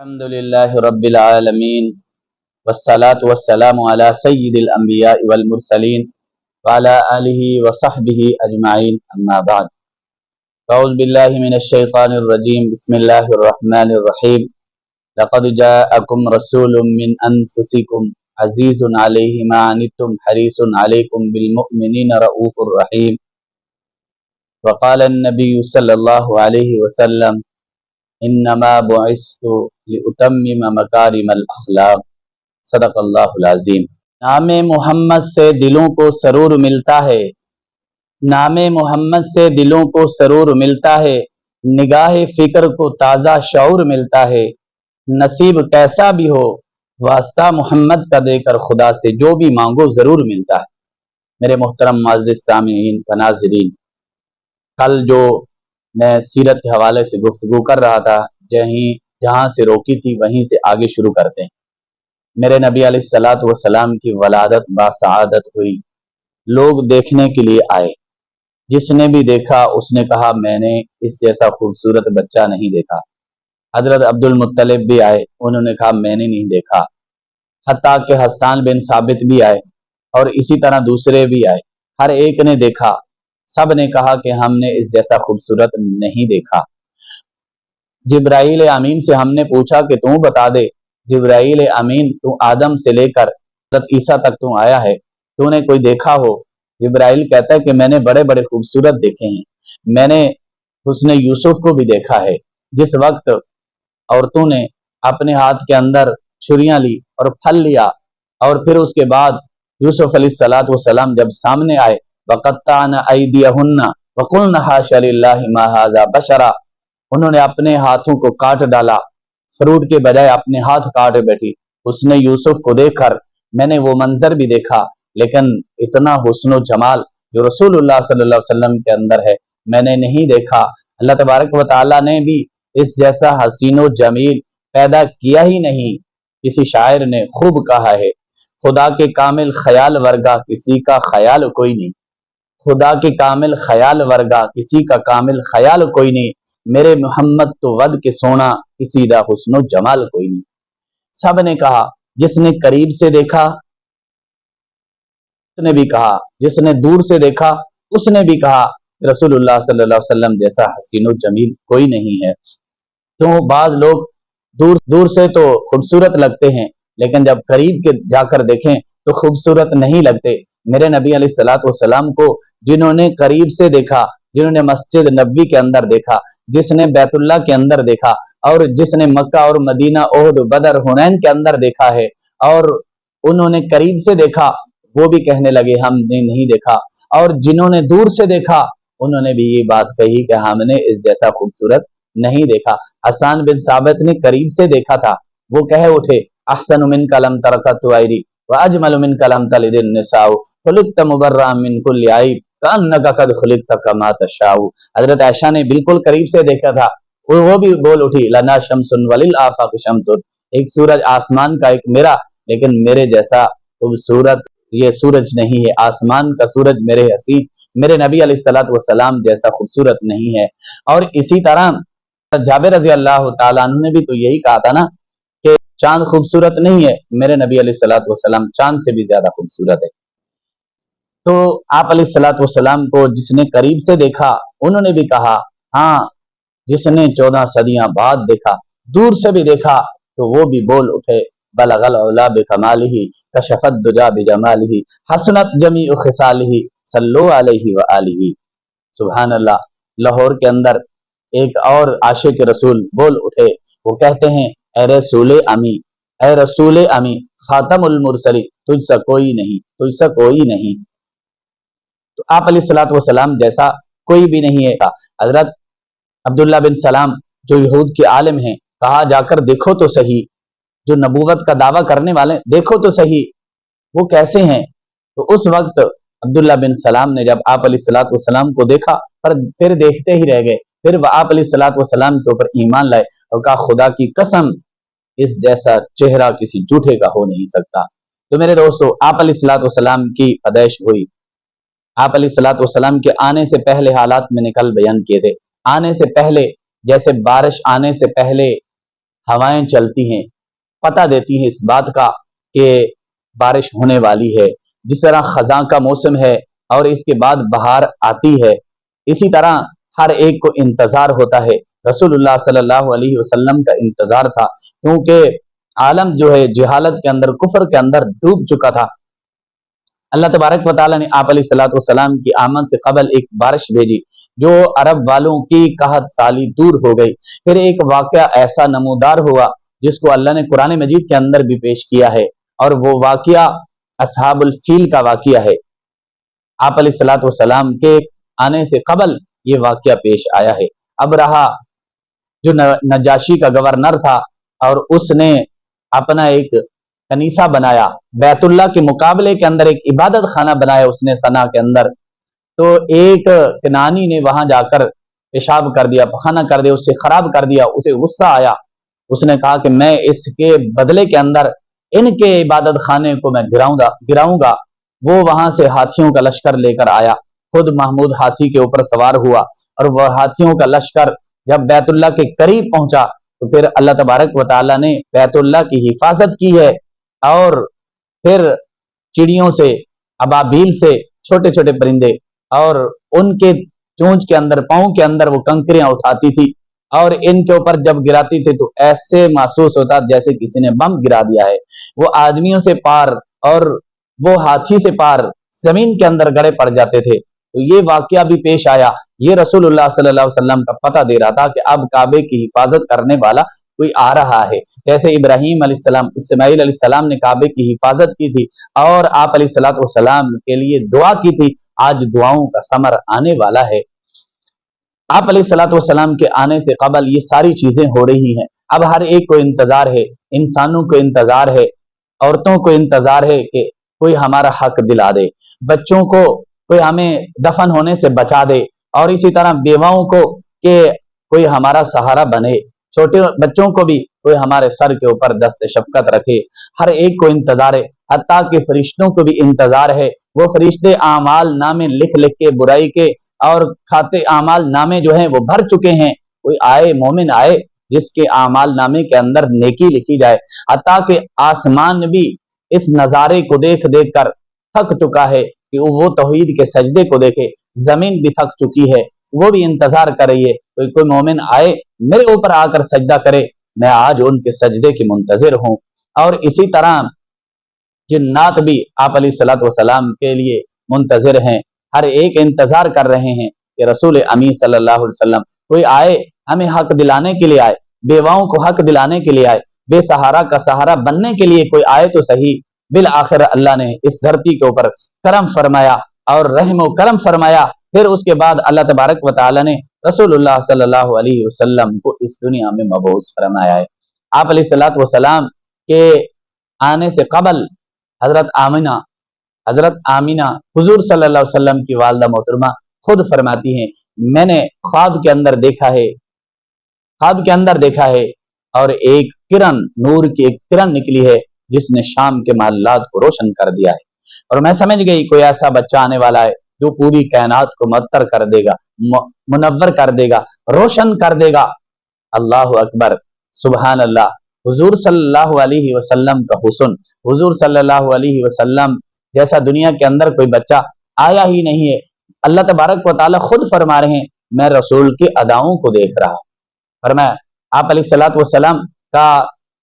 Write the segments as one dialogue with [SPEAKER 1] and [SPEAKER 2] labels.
[SPEAKER 1] الحمدللہ رب العالمین والصلاة والسلام علی سید الانبیاء والمرسلین وعلی آلہ وصحبہ اجمعین اما بعد اعوذ باللہ من الشیطان الرجیم بسم اللہ الرحمن الرحیم لقد جاءکم رسول من انفسکم عزیز علیہ ما عنتم حریص علیکم بالمؤمنین رؤوف الرحیم وقال النبی صلی اللہ علیہ وسلم انما بعثت لاتمم مکارم الاخلاق صدق اللہ العظیم۔ نام محمد سے دلوں کو سرور ملتا ہے، نام محمد سے دلوں کو سرور ملتا ہے، نگاہ فکر کو تازہ شعور ملتا ہے۔ نصیب کیسا بھی ہو واسطہ محمد کا دے کر خدا سے جو بھی مانگو ضرور ملتا ہے۔ میرے محترم معزز سامعین و ناظرین، کل جو میں سیرت کے حوالے سے گفتگو کر رہا تھا، جہاں سے روکی تھی وہیں سے آگے شروع کرتے ہیں۔ میرے نبی علیہ الصلوۃ والسلام کی ولادت باسعادت ہوئی، لوگ دیکھنے کے لیے آئے، جس نے بھی دیکھا اس نے کہا میں نے اس جیسا خوبصورت بچہ نہیں دیکھا۔ حضرت عبد المطلب بھی آئے، انہوں نے کہا میں نے نہیں دیکھا۔ حتیٰ کہ حسان بن ثابت بھی آئے اور اسی طرح دوسرے بھی آئے، ہر ایک نے دیکھا، سب نے کہا کہ ہم نے اس جیسا خوبصورت نہیں دیکھا۔ جبرائیل امین سے ہم نے پوچھا کہ تم بتا دے، جبرائیل امین تو آدم سے لے کر حضرت عیسیٰ تک تو آیا ہے، تو نے کوئی دیکھا ہو؟ جبرائیل کہتا ہے کہ میں نے بڑے بڑے خوبصورت دیکھے ہیں، میں نے حسن یوسف کو بھی دیکھا ہے، جس وقت عورتوں نے اپنے ہاتھ کے اندر چھریاں لی اور پھل لیا، اور پھر اس کے بعد یوسف علیہ الصلوۃ والسلام جب سامنے آئے وَقَطَّعْنَ أَيْدِيَهُنَّ وَقُلْنَ حَاشَ لِلَّهِ مَا هَٰذَا بَشَرًا، انہوں نے اپنے ہاتھوں کو کاٹ ڈالا، فروٹ کے بجائے اپنے ہاتھ کاٹ بیٹھی۔ اس نے یوسف کو دیکھ کر میں نے وہ منظر بھی دیکھا، لیکن اتنا حسن و جمال جو رسول اللہ صلی اللہ علیہ وسلم کے اندر ہے میں نے نہیں دیکھا۔ اللہ تبارک و تعالیٰ نے بھی اس جیسا حسین و جمیل پیدا کیا ہی نہیں۔ کسی شاعر نے خوب کہا ہے، خدا کے کامل خیال ورگا کسی کا خیال کوئی نہیں، خدا کے کامل خیال ورگا کسی کا کامل خیال کوئی نہیں، میرے محمد تو ود کے سونا کسی دا حسن و جمال کوئی نہیں۔ سب نے کہا، جس نے قریب سے دیکھا اس نے بھی کہا، جس نے دور سے دیکھا اس نے بھی کہا رسول اللہ صلی اللہ علیہ وسلم جیسا حسین و جمیل کوئی نہیں ہے۔ تو بعض لوگ دور سے تو خوبصورت لگتے ہیں، لیکن جب قریب کے جا کر دیکھیں تو خوبصورت نہیں لگتے۔ میرے نبی علیہ الصلوۃ والسلام کو جنہوں نے قریب سے دیکھا، جنہوں نے مسجد نبوی کے اندر دیکھا، جس نے بیت اللہ کے اندر دیکھا، اور جس نے مکہ اور مدینہ احد بدر حنین کے اندر دیکھا ہے، اور انہوں نے قریب سے دیکھا، وہ بھی کہنے لگے ہم نے نہیں دیکھا، اور جنہوں نے دور سے دیکھا انہوں نے بھی یہ بات کہی کہ ہم نے اس جیسا خوبصورت نہیں دیکھا۔ حسان بن ثابت نے قریب سے دیکھا تھا، وہ کہہ اٹھے احسن منک لم تر قط عیری واجمل منک لم تلد النساء خلقت مبرئا من کل عیب کانک قد خلقت کما تشاء۔ حضرت عائشہ نے بالکل قریب سے دیکھا تھا، وہ بھی بول اٹھی لنا شمس وللآفاق شمس، ایک سورج آسمان کا ایک میرا، لیکن میرے جیسا خوبصورت یہ سورج نہیں ہے، آسمان کا سورج میرے حسین میرے نبی علیہ الصلوۃ والسلام جیسا خوبصورت نہیں ہے۔ اور اسی طرح جابر رضی اللہ تعالیٰ عنہ نے بھی تو یہی کہا تھا نا کہ چاند خوبصورت نہیں ہے، میرے نبی علیہ الصلوۃ والسلام چاند سے بھی زیادہ خوبصورت ہے۔ تو آپ علیہ الصلوۃ والسلام کو جس نے قریب سے دیکھا انہوں نے بھی کہا، ہاں جس نے 14 صدیاں بعد دیکھا، دور سے بھی دیکھا، تو وہ بھی بول اٹھے بلغ العلا بکمالہ کشف الدجی بجمالہ حسنت جمیع خصالہ صلو علیہ وآلہ۔ سبحان اللہ۔ لاہور کے اندر ایک اور عاشق رسول بول اٹھے، وہ کہتے ہیں اے رسول امی، اے رسول امی خاتم المرسلی، تجھ سا کوئی نہیں، تجھ سا کوئی نہیں۔ تو آپ علیہ الصلوۃ والسلام جیسا کوئی بھی نہیں ہے۔ حضرت عبداللہ بن سلام جو یہود کے عالم ہیں، کہا جا کر دیکھو تو صحیح، جو نبوت کا دعویٰ کرنے والے دیکھو تو صحیح وہ کیسے ہیں۔ تو اس وقت عبداللہ بن سلام نے جب آپ علیہ الصلوۃ والسلام کو دیکھا، پر پھر دیکھتے ہی رہ گئے، پھر وہ آپ علیہ الصلوۃ والسلام کے اوپر ایمان لائے اور کہا خدا کی قسم اس جیسا چہرہ کسی جھوٹے کا ہو نہیں سکتا۔ تو میرے دوستو، آپ علیہ الصلوۃ والسلام کی پیدائش ہوئی، آپ علیہ الصلوۃ والسلام کے آنے سے پہلے حالات میں نے کل بیان کیے تھے۔ آنے سے پہلے جیسے بارش آنے سے پہلے ہوائیں چلتی ہیں، پتہ دیتی ہیں اس بات کا کہ بارش ہونے والی ہے۔ جس طرح خزاں کا موسم ہے اور اس کے بعد بہار آتی ہے، اسی طرح ہر ایک کو انتظار ہوتا ہے۔ رسول اللہ صلی اللہ علیہ وسلم کا انتظار تھا، کیونکہ عالم جو ہے جہالت کے اندر، کفر کے اندر ڈوب چکا تھا۔ اللہ تبارک و تعالیٰ نے آپ علیہ الصلوۃ والسلام کی آمد سے قبل ایک بارش بھیجی جو عرب والوں کی قحط سالی دور ہو گئی۔ پھر ایک واقعہ ایسا نمودار ہوا جس کو اللہ نے قرآن مجید کے اندر بھی پیش کیا ہے، اور وہ واقعہ اصحاب الفیل کا واقعہ ہے۔ آپ علیہ الصلوۃ والسلام کے آنے سے قبل یہ واقعہ پیش آیا ہے۔ ابرہہ جو نجاشی کا گورنر تھا، اور اس نے اپنا ایک کنیسہ بنایا، بیت اللہ کے مقابلے کے اندر ایک عبادت خانہ بنایا اس نے صنعا کے اندر۔ تو ایک کنانی نے وہاں جا کر پیشاب کر دیا، پخانہ کر دیا، اسے خراب کر دیا، اسے غصہ آیا۔ اس نے کہا کہ میں اس کے بدلے کے اندر ان کے عبادت خانے کو میں گراؤں گا۔ وہ وہاں سے ہاتھیوں کا لشکر لے کر آیا، خود محمود ہاتھی کے اوپر سوار ہوا، اور وہ ہاتھیوں کا لشکر جب بیت اللہ کے قریب پہنچا تو پھر اللہ تبارک و تعالیٰ نے بیت اللہ کی حفاظت کی ہے، اور پھر چڑیوں سے، ابابیل سے، چھوٹے چھوٹے پرندے، اور ان کے چونچ کے اندر، پاؤں کے اندر وہ کنکریاں اٹھاتی تھی، اور ان کے اوپر جب گراتی تھی تو ایسے محسوس ہوتا جیسے کسی نے بم گرا دیا ہے۔ وہ آدمیوں سے پار اور وہ ہاتھی سے پار زمین کے اندر گڑے پڑ جاتے تھے۔ تو یہ واقعہ بھی پیش آیا۔ یہ رسول اللہ صلی اللہ علیہ وسلم کا پتہ دے رہا تھا کہ اب کعبے کی حفاظت کرنے والا کوئی آ رہا ہے۔ جیسے ابراہیم علیہ السلام، اسماعیل علیہ السلام نے کعبے کی حفاظت کی تھی اور آپ علیہ الصلوۃ والسلام کے لیے دعا کی تھی، آج دعاؤں کا ثمر آنے والا ہے۔ آپ علیہ الصلوۃ والسلام کے آنے سے قبل یہ ساری چیزیں ہو رہی ہیں۔ اب ہر ایک کو انتظار ہے، انسانوں کو انتظار ہے، عورتوں کو انتظار ہے کہ کوئی ہمارا حق دلا دے، بچوں کو کوئی ہمیں دفن ہونے سے بچا دے، اور اسی طرح بیواؤں کو کہ کوئی ہمارا سہارا بنے، چھوٹے بچوں کو بھی کوئی ہمارے سر کے اوپر دست شفقت رکھے۔ ہر ایک کو انتظار ہے، حتیٰ کہ فرشتوں کو بھی انتظار ہے۔ وہ فرشتے اعمال نامے لکھ لکھ کے برائی کے اور کھاتے اعمال نامے جو ہیں وہ بھر چکے ہیں۔ کوئی آئے، مومن آئے جس کے اعمال نامے کے اندر نیکی لکھی جائے۔ حتیٰ کہ آسمان بھی اس نظارے کو دیکھ دیکھ کر تھک چکا ہے کہ وہ توحید کے سجدے کو دیکھے، زمین بھی تھک چکی ہے، وہ بھی انتظار کر رہی ہے کوئی مومن آئے میرے اوپر آ کر سجدہ کرے، میں آج ان کے سجدے کی منتظر ہوں۔ اور اسی طرح جنات بھی آپ علیہ الصلوۃ والسلام کے لیے منتظر ہیں، ہر ایک انتظار کر رہے ہیں کہ رسول امین صلی اللہ علیہ وسلم کوئی آئے، ہمیں حق دلانے کے لیے آئے، بیواؤں کو حق دلانے کے لیے آئے، بے سہارا کا سہارا بننے کے لیے کوئی آئے تو صحیح۔ بالآخر اللہ نے اس دھرتی کے اوپر کرم فرمایا اور رحم و کرم فرمایا۔ پھر اس کے بعد اللہ تبارک و تعالیٰ نے رسول اللہ صلی اللہ علیہ وسلم کو اس دنیا میں مبعوث فرمایا ہے۔ آپ علیہ الصلوۃ والسلام کے آنے سے قبل حضرت آمینہ حضور صلی اللہ علیہ وسلم کی والدہ محترمہ خود فرماتی ہیں، میں نے خواب کے اندر دیکھا ہے اور ایک کرن، نور کی ایک کرن نکلی ہے جس نے شام کے محلات کو روشن کر دیا ہے، اور میں سمجھ گئی کوئی ایسا بچہ آنے والا ہے جو پوری کائنات کو معطر کر دے گا، منور کر دے گا، روشن کر دے گا۔ اللہ اکبر، سبحان اللہ۔ حضور صلی اللہ علیہ وسلم کا حسن، حضور صلی اللہ علیہ وسلم جیسا دنیا کے اندر کوئی بچہ آیا ہی نہیں ہے۔ اللہ تبارک و تعالیٰ خود فرما رہے ہیں، میں رسول کی اداؤں کو دیکھ رہا۔ فرمایا آپ علیہ الصلوۃ والسلام کا،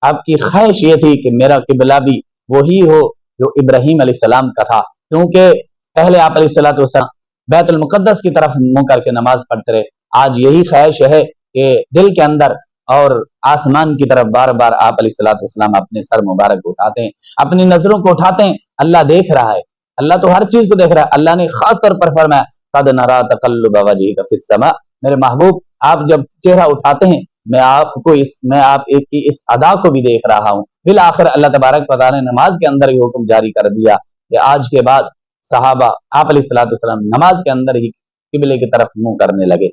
[SPEAKER 1] آپ کی خواہش یہ تھی کہ میرا قبلہ بھی وہی ہو جو ابراہیم علیہ السلام کا تھا، کیونکہ پہلے آپ علیہ الصلوۃ والسلام بیت المقدس کی طرف منہ کر کے نماز پڑھتے رہے۔ آج یہی خواہش ہے کہ دل کے اندر اور آسمان کی طرف بار بار آپ علیہ الصلوۃ والسلام اپنے سر مبارک اٹھاتے ہیں، اپنی نظروں کو اٹھاتے ہیں۔ اللہ دیکھ رہا ہے، اللہ تو ہر چیز کو دیکھ رہا ہے۔ اللہ نے خاص طور پر فرمایا قد نرى تقلب وجهك في السماء، میرے محبوب آپ جب چہرہ اٹھاتے ہیں میں آپ کی اس ادا کو بھی دیکھ رہا ہوں۔ بالآخر اللہ تبارک و تعالیٰ نے نماز کے اندر یہ حکم جاری کر دیا کہ آج کے بعد صحابہ آپ علیہ الصلوۃ والسلام نماز کے اندر ہی قبلے کی طرف منہ کرنے لگے۔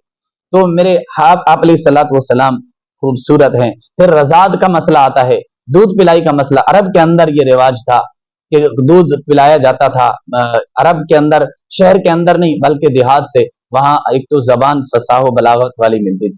[SPEAKER 1] تو میرے آپ علیہ الصلوۃ والسلام خوبصورت ہیں۔ پھر رضاعت کا مسئلہ آتا ہے، دودھ پلائی کا مسئلہ۔ عرب کے اندر یہ رواج تھا کہ دودھ پلایا جاتا تھا، عرب کے اندر، شہر کے اندر نہیں بلکہ دیہات سے، وہاں ایک تو زبان فصاح و بلاغت والی ملتی تھی،